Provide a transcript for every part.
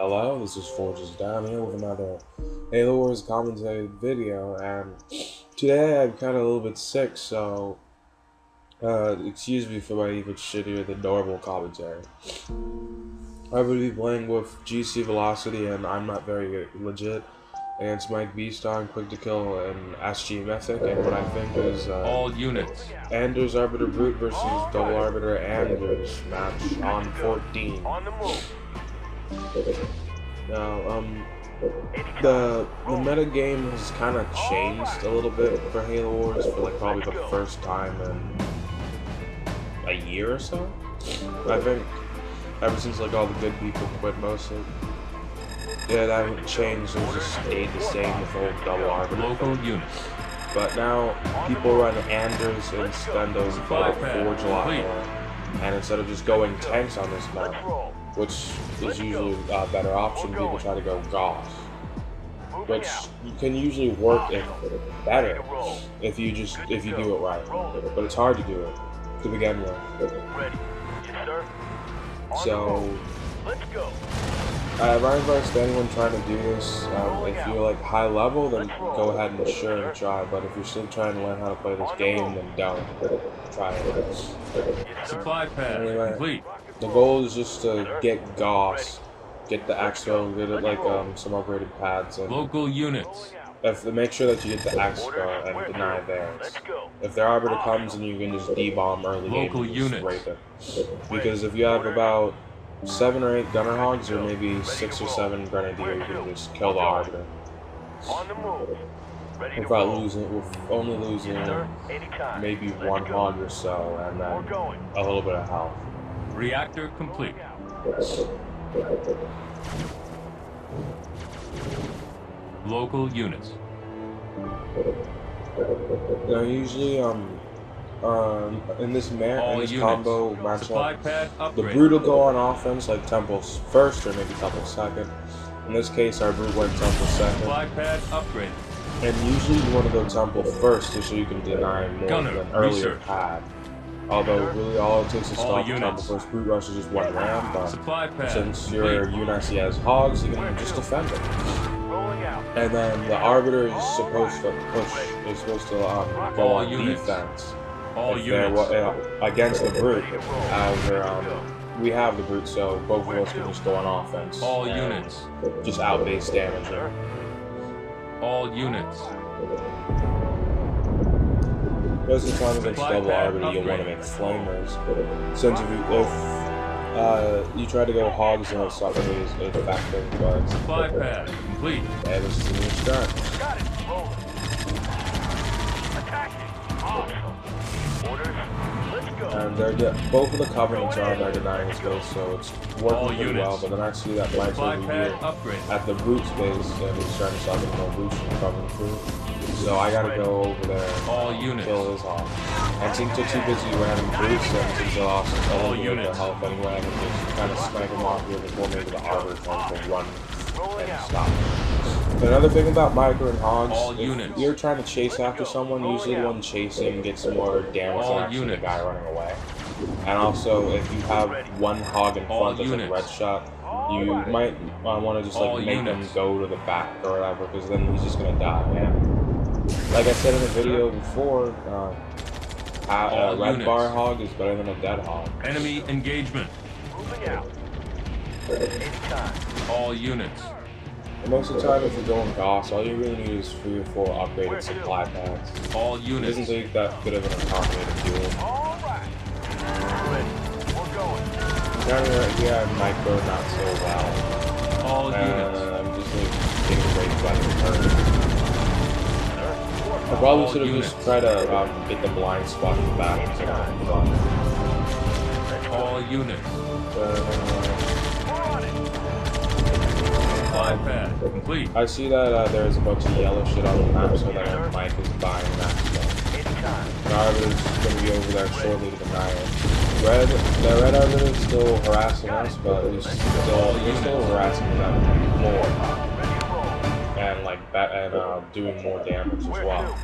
Hello, this is Forges down here with another Halo Wars commentary video, and today I'm kind of a little bit sick, so excuse me for my even shittier than normal commentary. I will be playing with GC Velocity, and I'm not very legit, against Mike Beaston, Quick to Kill, and SG Mythic, and what I think is all units. Anders Arbiter Brute versus Double Arbiter Anders match on 14. On the move. Now, the meta game has kind of changed a little bit for Halo Wars for like probably the first time in a year or so. I think ever since like all the good people quit mostly. Yeah, that hasn't changed. It just stayed the same with the whole double arbiter. Local units. But now people run Anders instead of Forge a lot more, and instead of just going tanks on this map, which is usually a better option, people try to go Gauss, which can usually work better if you do it right, but it's hard to do it to begin with. So I advise anyone trying to do this, if you're like high level, then go ahead and sure and try, but if you're still trying to learn how to play this game, then don't try it. Supply pad Anyway, complete. the goal is just to get Gauss, get the Expo, get it like some upgraded pads, and Local units. make sure that you get the Expo and deny theirs. If their Arbiter comes and you can just D-bomb early Local game, just units. rape it. Because if you have about 7 or 8 Gunner Hogs, or maybe 6 or 7 Grenadier, you can just kill the Arbiter. On the move. Without only losing maybe 1 Hog or so, and then a little bit of health. Reactor complete. Local units. Now usually in this combo Supply matchup, pad the upgrade. Brute will go on offense like Temple's first or maybe Temple's second. In this case, our Brute went Temple second. Supply pad upgrade. And usually you want to go Temple first just so you can deny more Gunner, than earlier research. pad. Although really all it takes is All stop the Temple units. first. Brute Rush is just one ram, but Supply pad since complete. your Unisy has Hogs, you can just defend it. Rolling out. And then the Arbiter is supposed to go All on units. defense. All If they're, units. against the Brute. However, we have the Brute, so both of us can just go on offense. All and units. just outbase damage him. All units. Most of the time against Supply double pad Arbiter, you'll want to upgrade. make Flamers. Since if you try to go Hogs, then it's not really as effective, but Supply pad complete. yeah, this is the new strat. Got it. Rolling. Attacking. Awesome. Orders. Let's go. And both of the Covenants are on their denying space, so it's All working pretty units. well, but then I see that Mike's Supply over pad here upgrade. at the Brute space, and he's trying to stop it from Evolution coming through. So I gotta go over there All and units. kill his Hawk. And since they're too busy ramming Brutes, and since they lost a All little bit of their units. health anyway, I can just kind of snipe them off here before maybe the Arbiter comes to run and stop them. But another thing about Micro and Hogs, All if units. you're trying to chase after someone, usually the one chasing gets more damage All than actually units. the guy running away. And also, if you have one Hog in All front that's like units. red shot, you might want to just All like make units. them go to the back or whatever, because then he's just gonna die. And like I said in the video before, All red units. bar Hog is better than a dead Hog. Enemy engagement. Moving out. Anytime. All units. And most of the time, if you're going Gauss, all you really need is 3 or 4 upgraded supply pads. All It units. doesn't take that good of an economy to fuel. All right. Ready. We're going. Down here, I Micro not so well. All And units. I'm just like getting raped by the turn. I probably All should have just units. tried to get the blind spot in the back instead of front. All units. We're on it. Supply pad complete. I see that there's a bunch of yellow shit on the map, so that Mike is buying that stuff. Anytime. The Arbiter's gonna be over there shortly to deny it. The red Arbiter is still harassing us, but we're still harassing them more. Ready to roll. And doing more damage as well.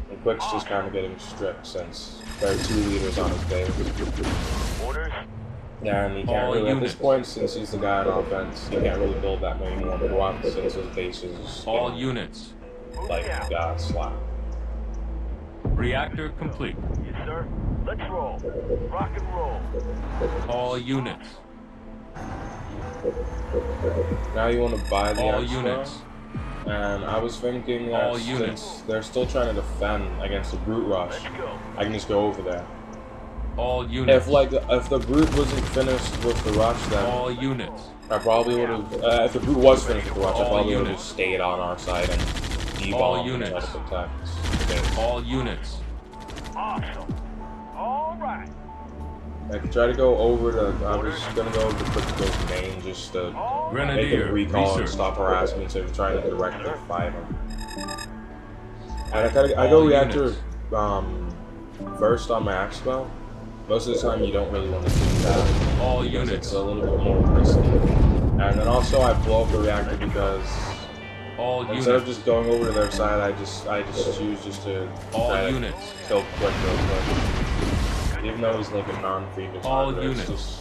And Quick's just kind of getting stripped since there are 2 leaders on his base. Orders. And he can't All really, at this units. point, since he's the guy on offense, he can't really build that many more grunts since his base is All units. like slack. Reactor complete. Yes, sir. Let's roll. Rock and roll. All units. Now you want to buy the All extra, units. and I was thinking that All units. since they're still trying to defend against the brute rush, Let's go. I can just go over there. All units. If the brute wasn't finished with the rush, then All units. I probably would have. If the brute was finished with the rush, I All probably would have units. just stayed on our side and All debombed and units. tried to protect. All units. Awesome. All right. I could try to go over to. I was gonna go over to Crypto's main just to All make Grenadier. him recall and Research. stop harassing me instead of trying to directly fight him. And I All go reactor units. first on my expo. Most of the time you don't really want to do that. All Because units. it's a little bit more risky. And then also I blow up the reactor because All instead of units. just going over to their side, I just choose just to All try to units. kill quick real quick. Even though he's like a non-famous All target, units.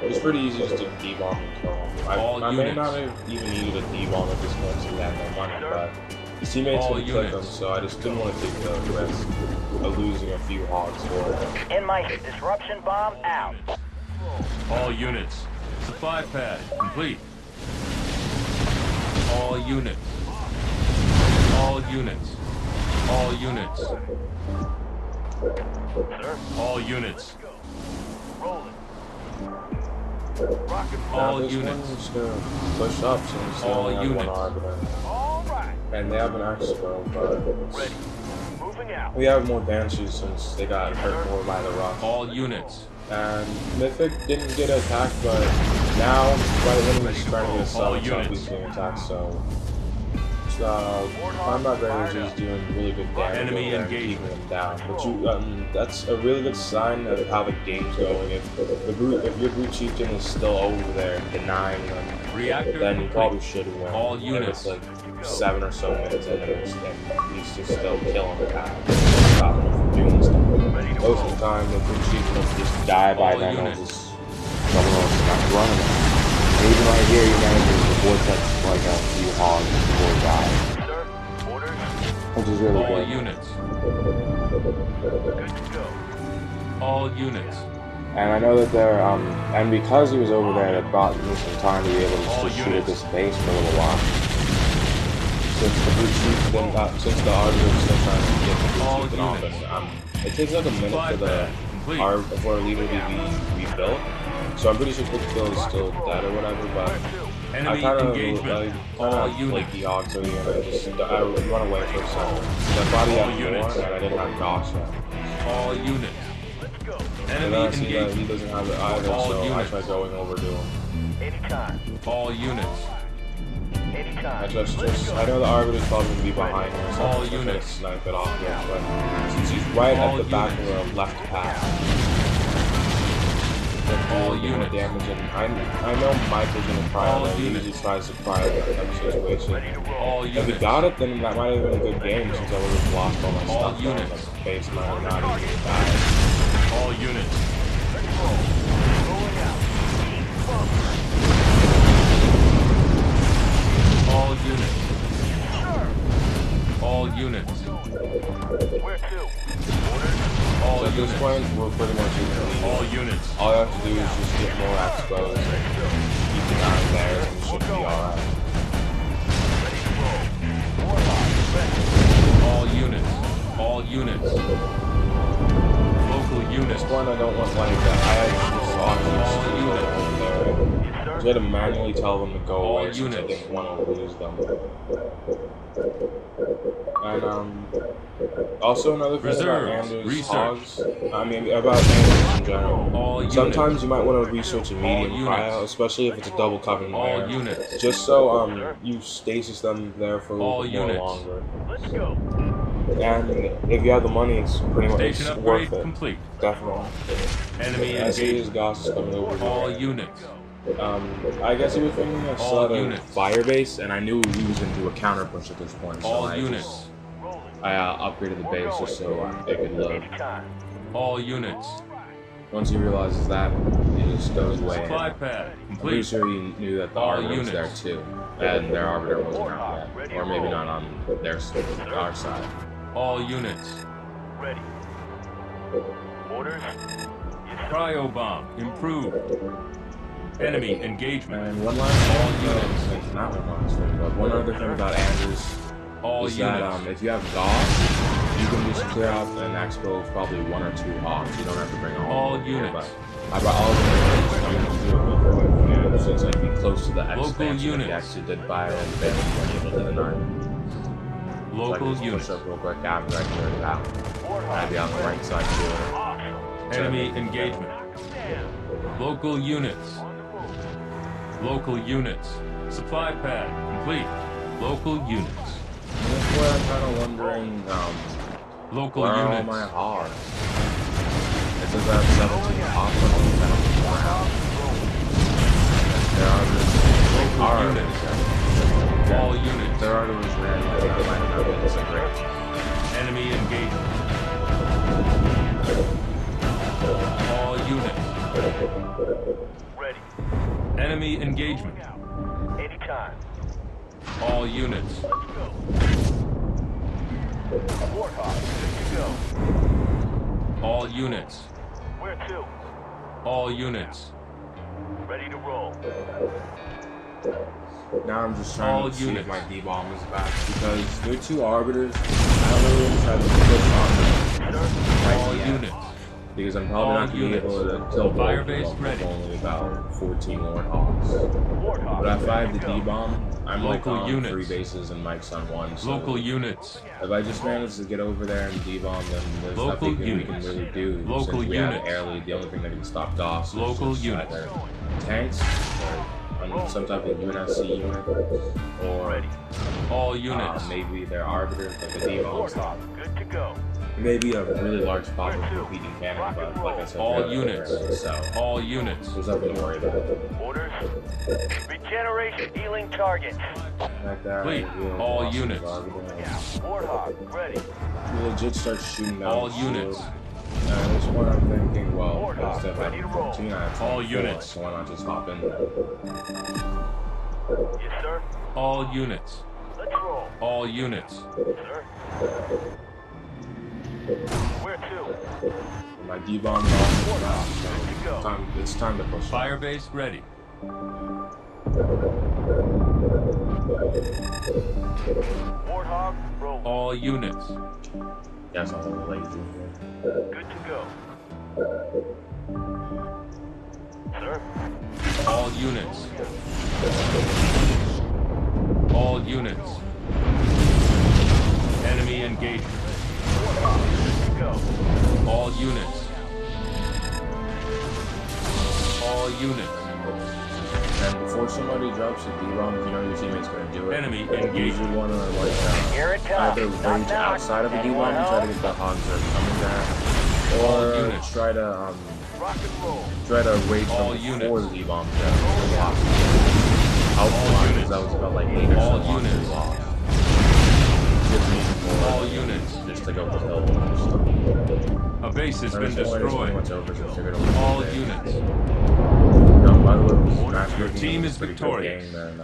it's pretty easy just to debomb and kill him. All I may units. not have even needed a debomb at this point since he had no money, but his teammates All would click him, units. so I just didn't want to take the risk of losing a few hogs for it. In my disruption bomb out. All units. Supply pad complete. All units. All units. All units. Sir. All units. Rolling. Rock and roll. All Now this units. one's just gonna push up since they All only have one units. argument. All right. And they have an expo, but Ready. Moving out. we have more banshees since they got hurt more by the rush. All units. And Mythic didn't get attacked, but now, right when he's trying to get a All summon up, units. he's getting attacked, so Combat Raiders is doing really good damage Enemy over there and engagement. keeping them down. But that's a really good sign of how the game's going. If your brute chieftain is still over there denying them, Reactor then you complete. probably should win. All If units. it's like 7 or so minutes in and he's just still killing the guy, stopping him from doing stuff. Most of the time, the brute chieftain will just die by All then. He'll units. just someone will stop running him. And even right here, you manage to vortex like a few hogs before he dies, Sir. Orders. which is really All good. units. Good to go. All units. And I know that they're, and because he was over there, it bought me some time to be able to All just shoot at units. this base for a little while. Since the brute chieftain, since the arbiter is still trying to get the brute All chieftain off, units. and it takes like a minute Supply for the pad complete. for a leader to be rebuilt. So I'm pretty sure Quickkill is still dead or whatever, but I Enemy kind of engagement. All like units. the hogs over here. I run away for a second. So I thought he All had units. more, and I didn't have Gosh yet. All units. Let's go. And then I Enemy see that he engagement. doesn't have it either, All so units. I try going over to him. Anytime. All units. Anytime. I know the Arbiter's probably going to be behind him or something, All so I'm going to units. snipe it off here, but since he's right All at the back units. of the left path, All more units. damage, and I know Michael's going to All cry, he units. usually tries to cry in that type of situation. All If he units. got it, then that might have been a good game since I would have lost all my All stuff. though, units. Like base might have not even died. All units. Rolling out. All units. All units. Where to? Orders. All So at this units. point, we're pretty much in the lead. All units. All you have to do is just get more expos and keep the guy there, and you should be alright. Ready to roll. Warlock. Ready. All units. All units. Local At units. this point, I don't want like that. I just auctions to go over there. Yes, I had to manually tell them to go All away since I units. didn't want to lose them. And also another thing about Reserves. Anders Research. hogs. I mean about Anders in general. All units. Sometimes you might want to research a medium units. cryo, especially if it's a double covenant All layer. units. Just so you stasis them there for a little All bit more units. longer. Let's go. And if you have the money, it's pretty much Station it's upgrade worth it. complete. Definitely. Enemy As soon as engagement. Goss is coming over All here. units. I guess he was thinking I All saw the units. fire base, and I knew he was going to do a counter push at this point. So All I units. just- Rolling. I upgraded the base just so it could load. Anytime. All units. Once he realizes that, he just goes way Supply in. pad I'm pretty complete. sure he knew that the All arbiter was there units. too, and their arbiter wasn't out yet, or maybe not on our side. All units. Ready. Orders? Yes, sir. Cryo bomb improved. Enemy engagement. And one last thing, not one last thing, but one other thing about Andrews All is units. that if you have Gauss, you can just clear out an expo of probably 1 or 2 Hawks. You don't have to bring all of them here, units. but I brought all of them coming to do it before, since I'd be close to the Local expansion if units. you actually did buy it and then you able to deny it. So I Local can just units. push up real quick after I clear it out. And I'd be on the right side too. Awesome. Enemy engagement. Knock 'em down. Local units. On the move. Local units. Supply pad complete. Local units. And that's where I'm kind of wondering, Local where are all units. my Hogs? It says I have 17 Hogs on the ground. There are Local units. All units. There are those rare that I might not be able to break. Enemy engagement. All units. Ready. Enemy engagement. Anytime. All units. Let's go. Warthog, good to go. All units. Where to? All units. Ready to roll. Now I'm just trying All to see units. if my D-bomb is back because they're 2 arbiters. I don't really want to try to push on them Sir, All yet, units. because I'm probably All not going to be units. able to kill both Fire of base them ready. with only about 14 Lord Hawks. Warthog, But if I have ready the to go. D-bomb, I'm like Local on units. 3 bases and Mike's on 1. So Local units. if I just manage to get over there and D-bomb, then there's Local nothing we can units. really do. Local since we units. have air lead, the only thing that can stop DOS Local is just units. either tanks or some type of UNSC unit, or All units. maybe their arbiters, like the D-bombs. Warthog, good to go. Maybe a really large pop of repeating cannon, but like I said, All they're units. rare, so All units. there's nothing to worry about. Orders. Regeneration healing target. Like that, Complete. I really All lost units. the arbiter. Warthog, ready. You legit start shooting down All the shield. units. At this point, I'm thinking, well, Warthog, instead of ready having to roll. 13, I have All 24, units. so why not just hop in there? Yes, sir. All units. Let's roll. All units. Sir. Where to? My D-bomb is off the ground, Good to go. so it's time to push. Firebase ready. Warthog, roll. All units. Yes, I'm a little lazy here. Good to go. Sir. All units. All units. Enemy engagement. Warthog, good to go. All units. All units. And before somebody drops a D-bomb, if you know your teammate's gonna do it, Enemy you engagement. usually wanna like Here it comes. either Knock, range knock. outside of a Anyone D-bomb and try to home? get the hogs that are coming there, All or units. try to Rock and roll. rage All them units. before the D-bomb lost. Outline, because that was about like 8 or All so months we units. lost. Gives me more All units. just to go to hill and stuff. A base has And been this point is pretty destroyed. much over since you're gonna lose All the day. units. No, by the way, this Your team is pretty good victorious. game, and